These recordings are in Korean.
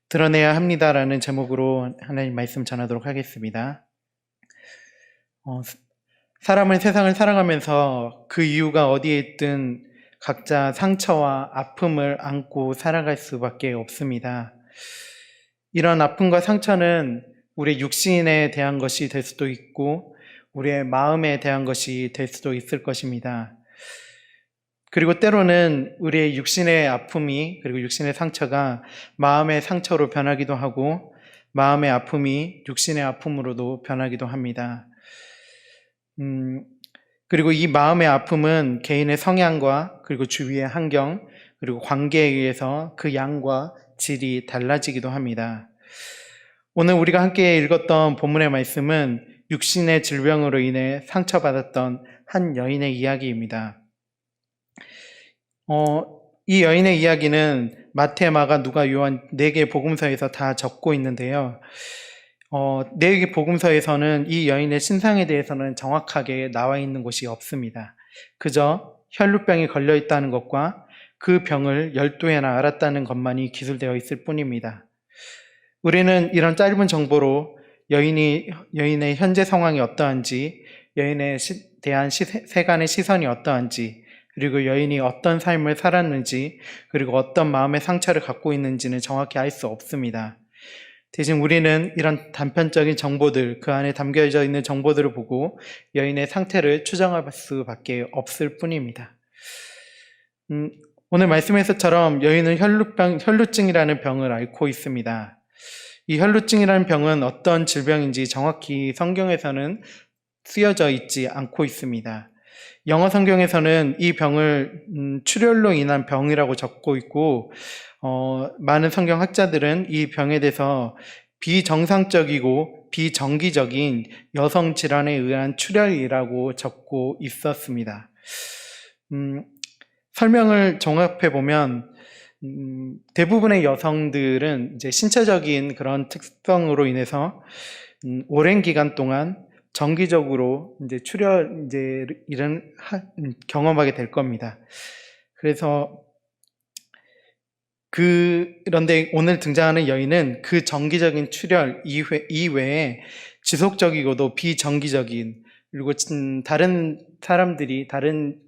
드러내야 합니다라는 제목으로 하나님 말씀 전하도록 하겠습니다. 사람은 세상을 살아가면서 그 이유가 어디에 있든 각자 상처와 아픔을 안고 살아갈 수밖에 없습니다. 이런 아픔과 상처는 우리의 육신에 대한 것이 될 수도 있고 우리의 마음에 대한 것이 될 수도 있을 것입니다. 그리고 때로는 우리의 육신의 아픔이 그리고 육신의 상처가 마음의 상처로 변하기도 하고 마음의 아픔이 육신의 아픔으로도 변하기도 합니다. 그리고 이 마음의 아픔은 개인의 성향과 그리고 주위의 환경 그리고 관계에 의해서 그 양과 질이 달라지기도 합니다. 오늘 우리가 함께 읽었던 본문의 말씀은 육신의 질병으로 인해 상처받았던 한 여인의 이야기입니다. 이 여인의 이야기는 마태, 마가, 누가, 요한 4개 복음서에서 다 적고 있는데요. 4개 복음서에서는 이 여인의 신상에 대해서는 정확하게 나와 있는 곳이 없습니다. 그저 혈루병이 걸려 있다는 것과 그 병을 12회나 앓았다는 것만이 기술되어 있을 뿐입니다. 우리는 이런 짧은 정보로 여인의 현재 상황이 어떠한지, 여인에 대한 세간의 시선이 어떠한지, 그리고 여인이 어떤 삶을 살았는지, 그리고 어떤 마음의 상처를 갖고 있는지는 정확히 알 수 없습니다. 대신 우리는 이런 단편적인 정보들, 그 안에 담겨져 있는 정보들을 보고 여인의 상태를 추정할 수밖에 없을 뿐입니다. 오늘 말씀에서처럼 여인은 혈루증이라는 병을 앓고 있습니다. 이 혈루증이라는 병은 어떤 질병인지 정확히 성경에서는 쓰여져 있지 않고 있습니다. 영어 성경에서는 이 병을 출혈로 인한 병이라고 적고 있고 많은 성경 학자들은 이 병에 대해서 비정상적이고 비정기적인 여성 질환에 의한 출혈이라고 적고 있었습니다. 설명을 종합해 보면 대부분의 여성들은 이제 신체적인 그런 특성으로 인해서 오랜 기간 동안 정기적으로 이제 출혈 이런 경험하게 될 겁니다. 그래서 그런데 오늘 등장하는 여인은 그 정기적인 출혈 이외에 지속적이고도 비정기적인 그리고 다른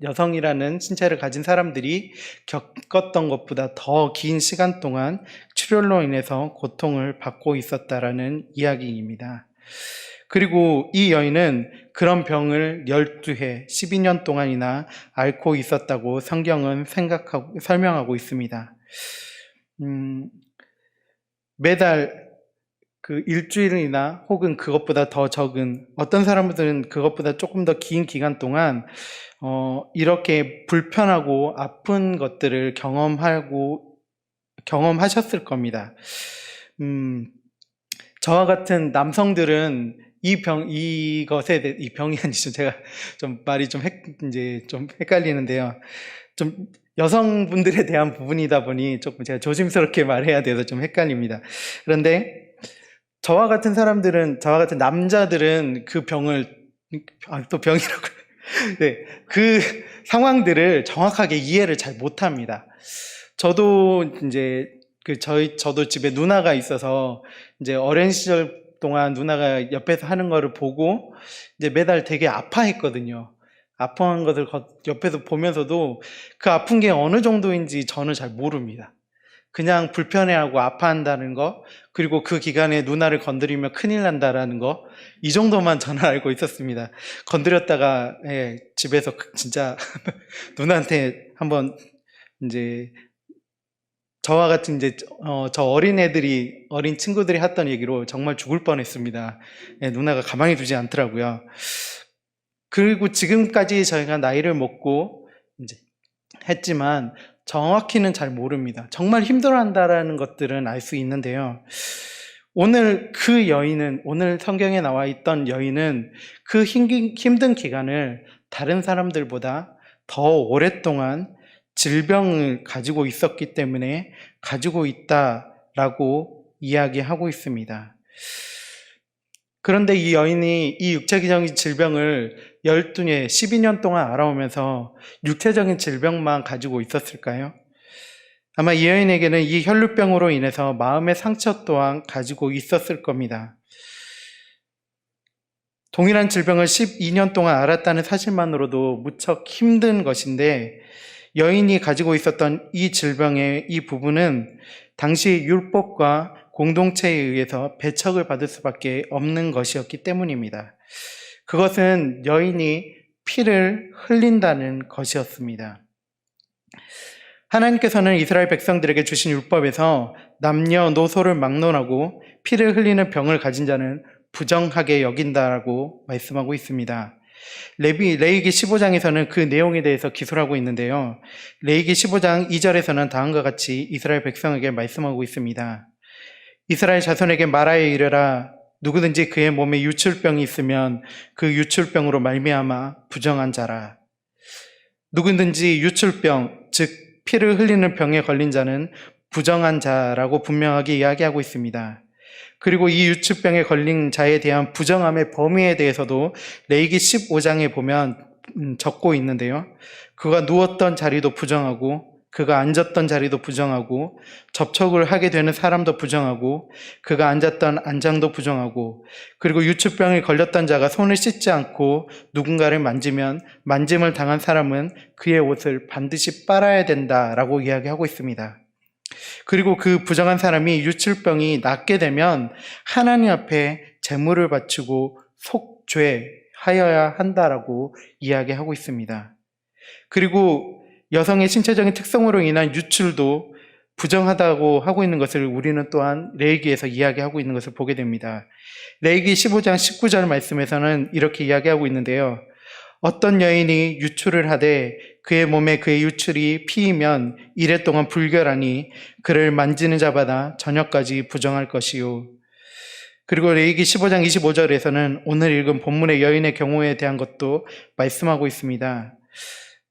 여성이라는 신체를 가진 사람들이 겪었던 것보다 더 긴 시간 동안 출혈로 인해서 고통을 받고 있었다라는 이야기입니다. 그리고 이 여인은 그런 병을 12회, 12년 동안이나 앓고 있었다고 성경은 설명하고 있습니다. 매달 그 일주일이나 혹은 그것보다 더 적은, 어떤 사람들은 그것보다 조금 더 긴 기간 동안 이렇게 불편하고 아픈 것들을 경험하셨을 겁니다. 저와 같은 남성들은 이 병이 아니죠. 제가 좀 말이 좀 헷갈리는데요. 좀 여성분들에 대한 부분이다 보니 조금 제가 조심스럽게 말해야 돼서 좀 헷갈립니다. 그런데 저와 같은 남자들은 그 병을, 또 병이라고. 네, 그 상황들을 정확하게 이해를 잘 못합니다. 저도 저도 집에 누나가 있어서 이제 어린 시절 동안 누나가 옆에서 하는 거를 보고 이제 매달 되게 아파했거든요. 아파한 것을 옆에서 보면서도 그 아픈 게 어느 정도인지 저는 잘 모릅니다. 그냥 불편해하고 아파한다는 거, 그리고 그 기간에 누나를 건드리면 큰일 난다라는 거, 이 정도만 저는 알고 있었습니다. 건드렸다가 집에서 진짜 누나한테 한번 저와 같은 저 어린 친구들이 했던 얘기로 정말 죽을 뻔했습니다. 누나가 가만히 두지 않더라고요. 그리고 지금까지 저희가 나이를 먹고 했지만 정확히는 잘 모릅니다. 정말 힘들어한다라는 것들은 알 수 있는데요. 오늘 성경에 나와 있던 여인은 그 힘든 기간을 다른 사람들보다 더 오랫동안 질병을 가지고 있었기 때문에 가지고 있다라고 이야기하고 있습니다. 그런데 이 여인이 이 육체적인 질병을 12년 동안 알아오면서 육체적인 질병만 가지고 있었을까요? 아마 이 여인에게는 이 혈루병으로 인해서 마음의 상처 또한 가지고 있었을 겁니다. 동일한 질병을 12년 동안 앓았다는 사실만으로도 무척 힘든 것인데, 여인이 가지고 있었던 이 질병의 이 부분은 당시 율법과 공동체에 의해서 배척을 받을 수밖에 없는 것이었기 때문입니다. 그것은 여인이 피를 흘린다는 것이었습니다. 하나님께서는 이스라엘 백성들에게 주신 율법에서 남녀노소를 막론하고 피를 흘리는 병을 가진 자는 부정하게 여긴다라고 말씀하고 있습니다. 레위기 15장에서는 그 내용에 대해서 기술하고 있는데요. 레위기 15장 2절에서는 다음과 같이 이스라엘 백성에게 말씀하고 있습니다. 이스라엘 자손에게 말하여 이르라. 누구든지 그의 몸에 유출병이 있으면 그 유출병으로 말미암아 부정한 자라. 누구든지 유출병, 즉 피를 흘리는 병에 걸린 자는 부정한 자라고 분명하게 이야기하고 있습니다. 그리고 이 유출병에 걸린 자에 대한 부정함의 범위에 대해서도 레위기 15장에 보면 적고 있는데요. 그가 누웠던 자리도 부정하고, 그가 앉았던 자리도 부정하고, 접촉을 하게 되는 사람도 부정하고, 그가 앉았던 안장도 부정하고, 그리고 유출병에 걸렸던 자가 손을 씻지 않고 누군가를 만지면 만짐을 당한 사람은 그의 옷을 반드시 빨아야 된다라고 이야기하고 있습니다. 그리고 그 부정한 사람이 유출병이 낫게 되면 하나님 앞에 제물을 바치고 속죄하여야 한다라고 이야기하고 있습니다. 그리고 여성의 신체적인 특성으로 인한 유출도 부정하다고 하고 있는 것을 우리는 또한 레위기에서 이야기하고 있는 것을 보게 됩니다. 레위기 15장 19절 말씀에서는 이렇게 이야기하고 있는데요. 어떤 여인이 유출을 하되 그의 몸에 그의 유출이 피이면 이래 동안 불결하니 그를 만지는 자마다 저녁까지 부정할 것이요. 그리고 레위기 15장 25절에서는 오늘 읽은 본문의 여인의 경우에 대한 것도 말씀하고 있습니다.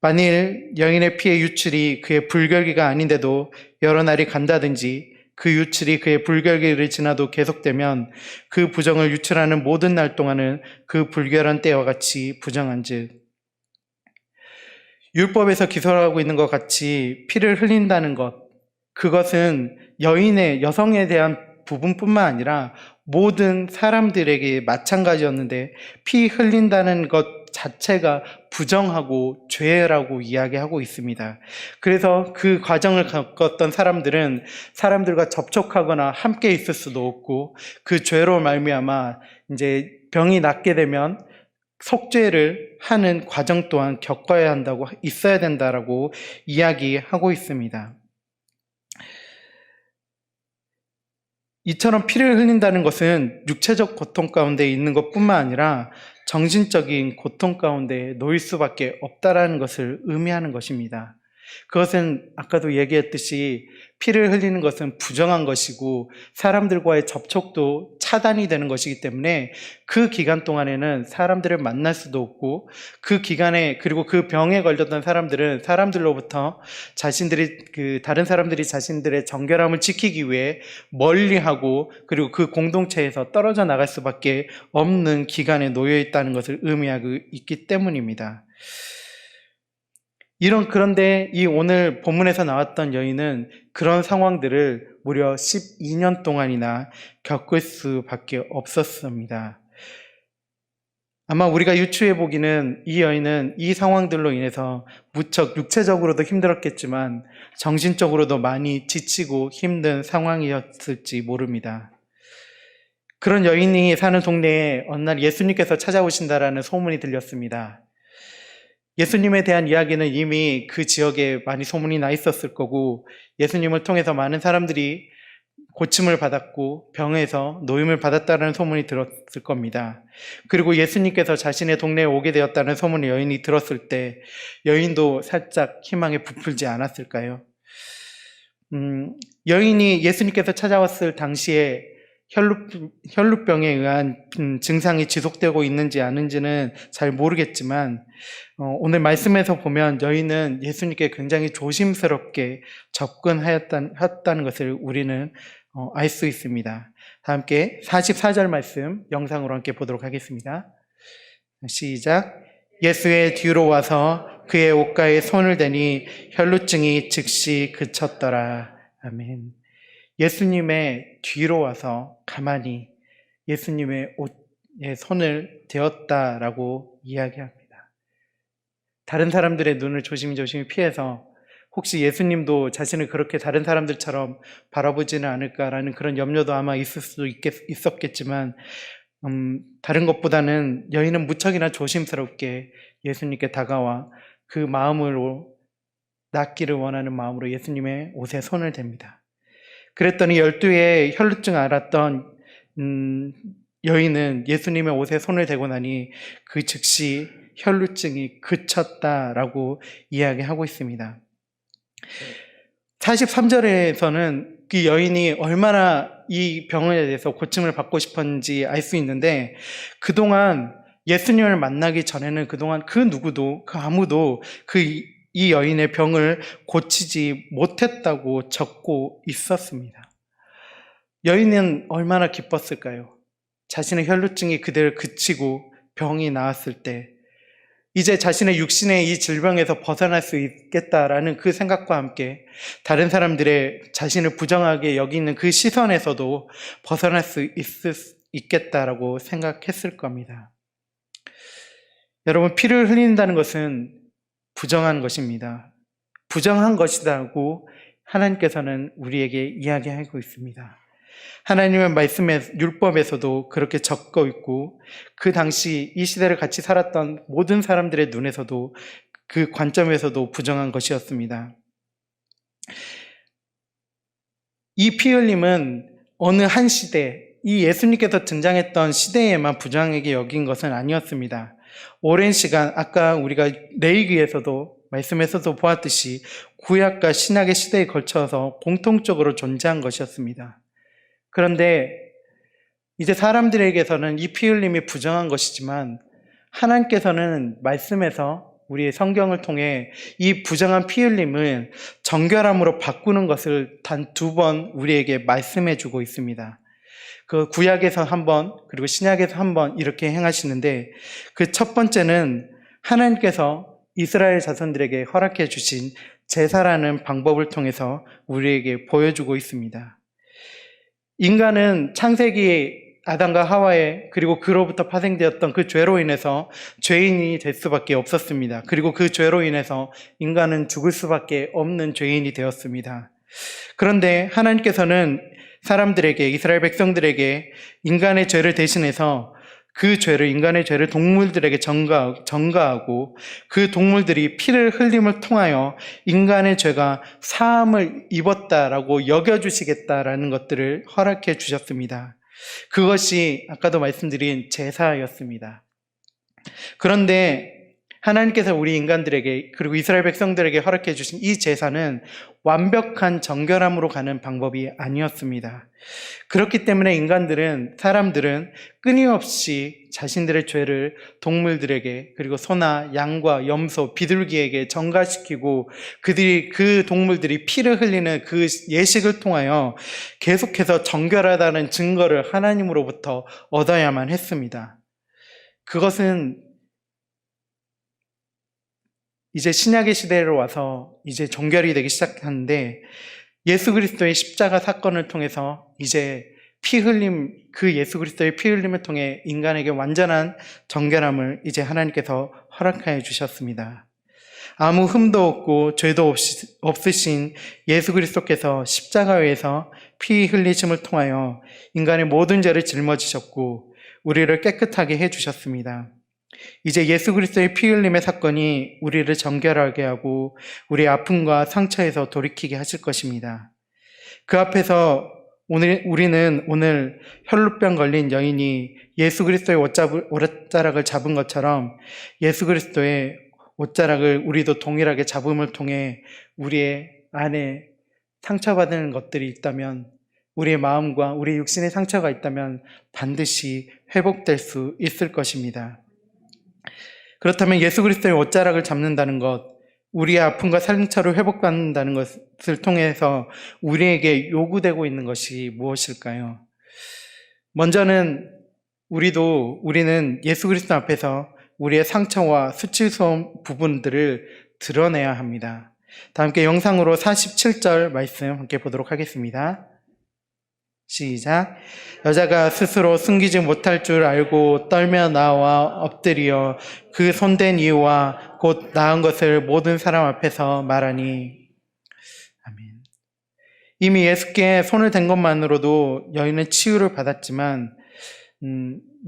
만일 여인의 피의 유출이 그의 불결기가 아닌데도 여러 날이 간다든지 그 유출이 그의 불결기를 지나도 계속되면 그 부정을 유출하는 모든 날 동안은 그 불결한 때와 같이 부정한즉, 율법에서 기술하고 있는 것 같이 피를 흘린다는 것, 그것은 여성에 대한 부분뿐만 아니라 모든 사람들에게 마찬가지였는데, 피 흘린다는 것 자체가 부정하고 죄라고 이야기하고 있습니다. 그래서 그 과정을 겪었던 사람들은 사람들과 접촉하거나 함께 있을 수도 없고, 그 죄로 말미암아 이제 병이 낫게 되면 속죄를 하는 과정 또한 겪어야 한다고, 있어야 된다라고 이야기하고 있습니다. 이처럼 피를 흘린다는 것은 육체적 고통 가운데 있는 것뿐만 아니라 정신적인 고통 가운데 놓일 수밖에 없다라는 것을 의미하는 것입니다. 그것은 아까도 얘기했듯이 피를 흘리는 것은 부정한 것이고 사람들과의 접촉도 차단이 되는 것이기 때문에 그 기간 동안에는 사람들을 만날 수도 없고, 그 기간에, 그리고 그 병에 걸렸던 사람들은 사람들로부터 다른 사람들이 자신들의 정결함을 지키기 위해 멀리하고, 그리고 그 공동체에서 떨어져 나갈 수밖에 없는 기간에 놓여 있다는 것을 의미하고 있기 때문입니다. 그런데 이 오늘 본문에서 나왔던 여인은 그런 상황들을 무려 12년 동안이나 겪을 수밖에 없었습니다. 아마 우리가 유추해 보기는 이 여인은 이 상황들로 인해서 무척 육체적으로도 힘들었겠지만 정신적으로도 많이 지치고 힘든 상황이었을지 모릅니다. 그런 여인이 사는 동네에 어느 날 예수님께서 찾아오신다라는 소문이 들렸습니다. 예수님에 대한 이야기는 이미 그 지역에 많이 소문이 나 있었을 거고, 예수님을 통해서 많은 사람들이 고침을 받았고 병에서 노임을 받았다는 소문이 들었을 겁니다. 그리고 예수님께서 자신의 동네에 오게 되었다는 소문을 여인이 들었을 때 여인도 살짝 희망에 부풀지 않았을까요? 여인이 예수님께서 찾아왔을 당시에 혈루병에 의한 증상이 지속되고 있는지 아닌지는 잘 모르겠지만, 오늘 말씀에서 보면 여인은 예수님께 굉장히 조심스럽게 접근하였다는 것을 우리는 알 수 있습니다. 다 함께 44절 말씀 영상으로 함께 보도록 하겠습니다. 시작. 예수의 뒤로 와서 그의 옷가에 손을 대니 혈루증이 즉시 그쳤더라. 아멘. 예수님의 뒤로 와서 가만히 예수님의 옷에 손을 대었다라고 이야기합니다. 다른 사람들의 눈을 조심조심 피해서 혹시 예수님도 자신을 그렇게 다른 사람들처럼 바라보지는 않을까라는 그런 염려도 아마 있을 수도 있었겠지만 다른 것보다는 여인은 무척이나 조심스럽게 예수님께 다가와 그 마음으로 낫기를 원하는 마음으로 예수님의 옷에 손을 댑니다. 그랬더니 12의 혈루증 앓았던 여인은 예수님의 옷에 손을 대고 나니 그 즉시 혈루증이 그쳤다라고 이야기하고 있습니다. 43절에서는 그 여인이 얼마나 이 병에 대해서 고침을 받고 싶었는지 알 수 있는데 그동안 예수님을 만나기 전에는 그동안 그 누구도 그 아무도 이 여인의 병을 고치지 못했다고 적고 있었습니다. 여인은 얼마나 기뻤을까요? 자신의 혈루증이 그대로 그치고 병이 나았을 때 이제 자신의 육신의 이 질병에서 벗어날 수 있겠다라는 그 생각과 함께 다른 사람들의 자신을 부정하게 여기는 그 시선에서도 벗어날 수 있겠다라고 생각했을 겁니다. 여러분, 피를 흘린다는 것은 부정한 것입니다. 부정한 것이라고 하나님께서는 우리에게 이야기하고 있습니다. 하나님의 말씀의 율법에서도 그렇게 적고 있고 그 당시 이 시대를 같이 살았던 모든 사람들의 눈에서도 그 관점에서도 부정한 것이었습니다. 이 피 흘림은 어느 한 시대, 이 예수님께서 등장했던 시대에만 부정하게 여긴 것은 아니었습니다. 오랜 시간, 아까 우리가 레위기에서도 말씀에서도 보았듯이 구약과 신약의 시대에 걸쳐서 공통적으로 존재한 것이었습니다. 그런데 이제 사람들에게서는 이 피 흘림이 부정한 것이지만 하나님께서는 말씀에서 우리의 성경을 통해 이 부정한 피 흘림을 정결함으로 바꾸는 것을 단 2번 우리에게 말씀해 주고 있습니다. 그 구약에서 한 번, 그리고 신약에서 한 번 이렇게 행하시는데 그 첫 번째는 하나님께서 이스라엘 자손들에게 허락해 주신 제사라는 방법을 통해서 우리에게 보여주고 있습니다. 인간은 창세기 아담과 하와의 그리고 그로부터 파생되었던 그 죄로 인해서 죄인이 될 수밖에 없었습니다. 그리고 그 죄로 인해서 인간은 죽을 수밖에 없는 죄인이 되었습니다. 그런데 하나님께서는 사람들에게, 이스라엘 백성들에게 인간의 죄를 대신해서 그 죄를, 인간의 죄를 동물들에게 전가하고 그 동물들이 피를 흘림을 통하여 인간의 죄가 사함을 입었다라고 여겨주시겠다라는 것들을 허락해 주셨습니다. 그것이 아까도 말씀드린 제사였습니다. 그런데 하나님께서 우리 인간들에게 그리고 이스라엘 백성들에게 허락해 주신 이 제사는 완벽한 정결함으로 가는 방법이 아니었습니다. 그렇기 때문에 사람들은 끊임없이 자신들의 죄를 동물들에게 그리고 소나 양과 염소, 비둘기에게 전가시키고 그 동물들이 피를 흘리는 그 예식을 통하여 계속해서 정결하다는 증거를 하나님으로부터 얻어야만 했습니다. 그것은 이제 신약의 시대로 와서 이제 종결이 되기 시작하는데 예수 그리스도의 십자가 사건을 통해서 이제 그 예수 그리스도의 피 흘림을 통해 인간에게 완전한 정결함을 이제 하나님께서 허락하여 주셨습니다. 아무 흠도 없고 죄도 없으신 예수 그리스도께서 십자가에서 피 흘리심을 통하여 인간의 모든 죄를 짊어지셨고 우리를 깨끗하게 해주셨습니다. 이제 예수 그리스도의 피 흘림의 사건이 우리를 정결하게 하고 우리의 아픔과 상처에서 돌이키게 하실 것입니다. 그 앞에서 우리는 오늘 혈루병 걸린 여인이 예수 그리스도의 옷자락을 잡은 것처럼 예수 그리스도의 옷자락을 우리도 동일하게 잡음을 통해 우리의 안에 상처받은 것들이 있다면, 우리의 마음과 우리 육신의 상처가 있다면 반드시 회복될 수 있을 것입니다. 그렇다면 예수 그리스도의 옷자락을 잡는다는 것, 우리의 아픔과 상처를 회복받는다는 것을 통해서 우리에게 요구되고 있는 것이 무엇일까요? 먼저는 우리는 예수 그리스도 앞에서 우리의 상처와 수치스러운 부분들을 드러내야 합니다. 다 함께 영상으로 47절 말씀 함께 보도록 하겠습니다. 시작. 여자가 스스로 숨기지 못할 줄 알고 떨며 나와 엎드려 그 손댄 이유와 곧 나은 것을 모든 사람 앞에서 말하니. 아멘. 이미 예수께 손을 댄 것만으로도 여인은 치유를 받았지만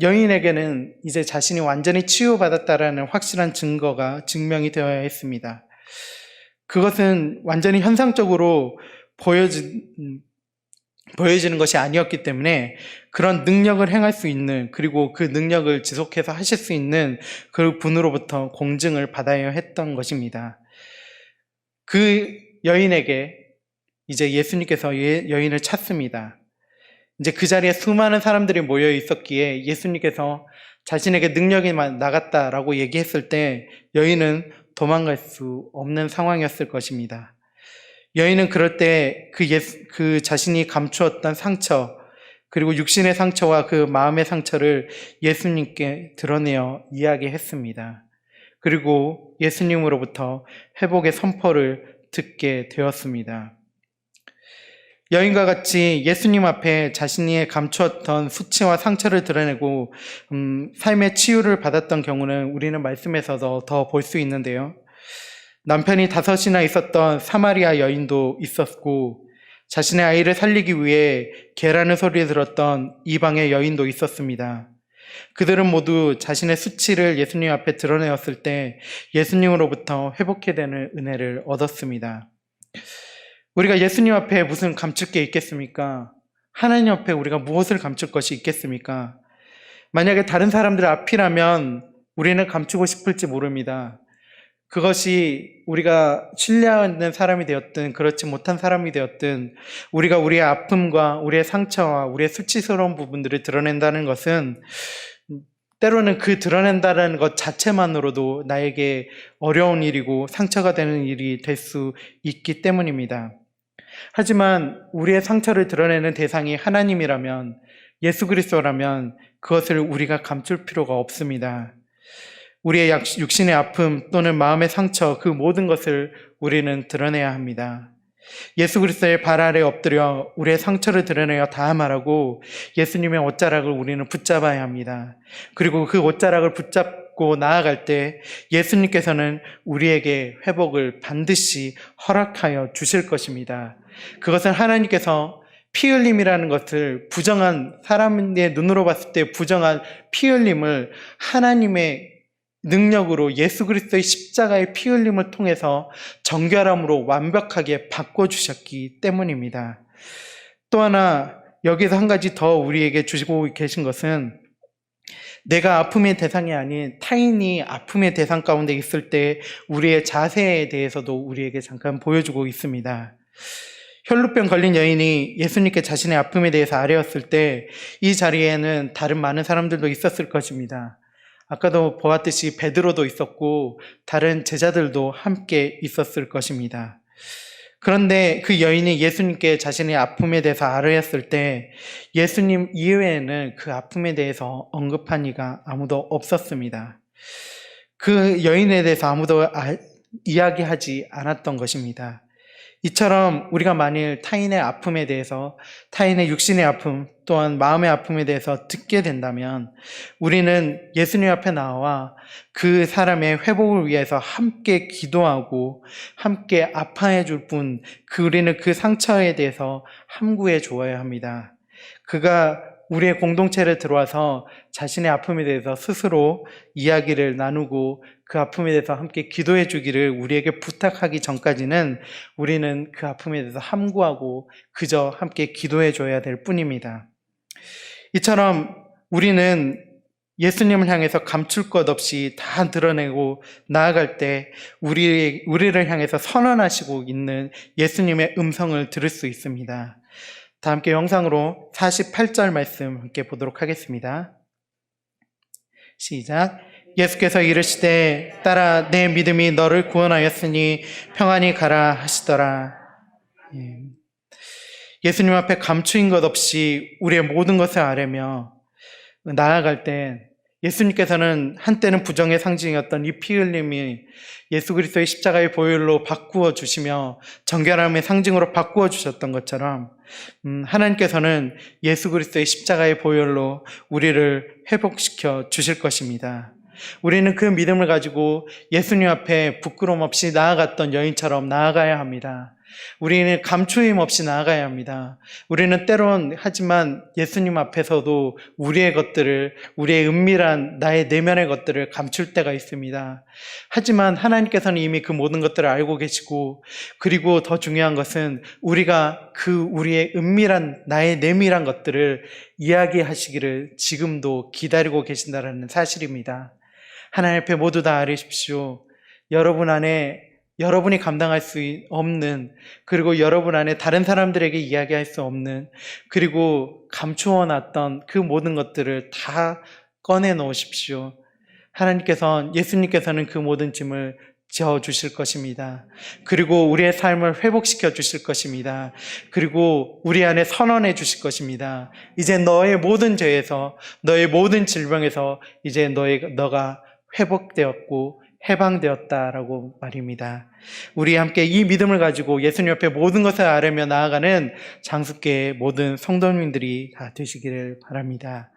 여인에게는 이제 자신이 완전히 치유받았다라는 확실한 증거가 증명이 되어야 했습니다. 그것은 완전히 현상적으로 보여지는 것이 아니었기 때문에 그런 능력을 행할 수 있는, 그리고 그 능력을 지속해서 하실 수 있는 그 분으로부터 공증을 받아야 했던 것입니다. 그 여인에게 이제 예수님께서 여인을 찾습니다. 이제 그 자리에 수많은 사람들이 모여 있었기에 예수님께서 자신에게 능력이 나갔다라고 얘기했을 때 여인은 도망갈 수 없는 상황이었을 것입니다. 여인은 그럴 때 그 자신이 감추었던 상처, 그리고 육신의 상처와 그 마음의 상처를 예수님께 드러내어 이야기했습니다. 그리고 예수님으로부터 회복의 선포를 듣게 되었습니다. 여인과 같이 예수님 앞에 자신이 감추었던 수치와 상처를 드러내고 삶의 치유를 받았던 경우는 우리는 말씀에서도 더 볼 수 있는데요. 남편이 5이나 있었던 사마리아 여인도 있었고, 자신의 아이를 살리기 위해 개라는 소리를 들었던 이방의 여인도 있었습니다. 그들은 모두 자신의 수치를 예수님 앞에 드러내었을 때 예수님으로부터 회복해 되는 은혜를 얻었습니다. 우리가 예수님 앞에 무슨 감출 게 있겠습니까? 하나님 앞에 우리가 무엇을 감출 것이 있겠습니까? 만약에 다른 사람들 앞이라면 우리는 감추고 싶을지 모릅니다. 그것이 우리가 신뢰하는 사람이 되었든 그렇지 못한 사람이 되었든 우리가 우리의 아픔과 우리의 상처와 우리의 수치스러운 부분들을 드러낸다는 것은 때로는 그 드러낸다는 것 자체만으로도 나에게 어려운 일이고 상처가 되는 일이 될 수 있기 때문입니다. 하지만 우리의 상처를 드러내는 대상이 하나님이라면, 예수 그리스도라면 그것을 우리가 감출 필요가 없습니다. 우리의 육신의 아픔 또는 마음의 상처, 그 모든 것을 우리는 드러내야 합니다. 예수 그리스도의 발 아래 엎드려 우리의 상처를 드러내어 다 말하고 예수님의 옷자락을 우리는 붙잡아야 합니다. 그리고 그 옷자락을 붙잡고 나아갈 때 예수님께서는 우리에게 회복을 반드시 허락하여 주실 것입니다. 그것은 하나님께서 피 흘림이라는 것을 부정한, 사람의 눈으로 봤을 때 부정한 피 흘림을 하나님의 능력으로 예수 그리스도의 십자가의 피 흘림을 통해서 정결함으로 완벽하게 바꿔주셨기 때문입니다. 또 하나 여기서 한 가지 더 우리에게 주시고 계신 것은, 내가 아픔의 대상이 아닌 타인이 아픔의 대상 가운데 있을 때 우리의 자세에 대해서도 우리에게 잠깐 보여주고 있습니다. 혈루병 걸린 여인이 예수님께 자신의 아픔에 대해서 아뢰었을 때 이 자리에는 다른 많은 사람들도 있었을 것입니다. 아까도 보았듯이 베드로도 있었고 다른 제자들도 함께 있었을 것입니다. 그런데 그 여인이 예수님께 자신의 아픔에 대해서 아뢰었을 때 예수님 이외에는 그 아픔에 대해서 언급한 이가 아무도 없었습니다. 그 여인에 대해서 아무도 이야기하지 않았던 것입니다. 이처럼 우리가 만일 타인의 아픔에 대해서, 타인의 육신의 아픔 또한 마음의 아픔에 대해서 듣게 된다면 우리는 예수님 앞에 나와 그 사람의 회복을 위해서 함께 기도하고 함께 아파해 줄 뿐, 우리는 그 상처에 대해서 함구해 주어야 합니다. 그가 우리의 공동체를 들어와서 자신의 아픔에 대해서 스스로 이야기를 나누고 그 아픔에 대해서 함께 기도해 주기를 우리에게 부탁하기 전까지는 우리는 그 아픔에 대해서 함구하고 그저 함께 기도해 줘야 될 뿐입니다. 이처럼 우리는 예수님을 향해서 감출 것 없이 다 드러내고 나아갈 때 우리를 향해서 선언하시고 있는 예수님의 음성을 들을 수 있습니다. 다 함께 영상으로 48절 말씀 함께 보도록 하겠습니다. 시작. 예수께서 이르시되 딸아 내 믿음이 너를 구원하였으니 평안히 가라 하시더라. 예수님 앞에 감추인 것 없이 우리의 모든 것을 아뢰며 나아갈 때 예수님께서는 한때는 부정의 상징이었던 이 피 흘림이 예수 그리스도의 십자가의 보혈로 바꾸어 주시며 정결함의 상징으로 바꾸어 주셨던 것처럼 하나님께서는 예수 그리스도의 십자가의 보혈로 우리를 회복시켜 주실 것입니다. 우리는 그 믿음을 가지고 예수님 앞에 부끄러움 없이 나아갔던 여인처럼 나아가야 합니다. 우리는 감추임 없이 나아가야 합니다. 우리는 때론 하지만 예수님 앞에서도 우리의 것들을, 우리의 은밀한 나의 내면의 것들을 감출 때가 있습니다. 하지만 하나님께서는 이미 그 모든 것들을 알고 계시고, 그리고 더 중요한 것은 우리가 우리의 은밀한 나의 내밀한 것들을 이야기하시기를 지금도 기다리고 계신다는 사실입니다. 하나님 앞에 모두 다 아뢰십시오. 여러분 안에 여러분이 감당할 수 없는, 그리고 여러분 안에 다른 사람들에게 이야기할 수 없는, 그리고 감추어 놨던 그 모든 것들을 다 꺼내 놓으십시오. 예수님께서는 그 모든 짐을 지어 주실 것입니다. 그리고 우리의 삶을 회복시켜 주실 것입니다. 그리고 우리 안에 선언해 주실 것입니다. 이제 너의 모든 죄에서, 너의 모든 질병에서 이제 너가 회복되었고 해방되었다라고 말입니다. 우리 함께 이 믿음을 가지고 예수님 옆에 모든 것을 아뢰며 나아가는 장수교회 모든 성도님들이 다 되시기를 바랍니다.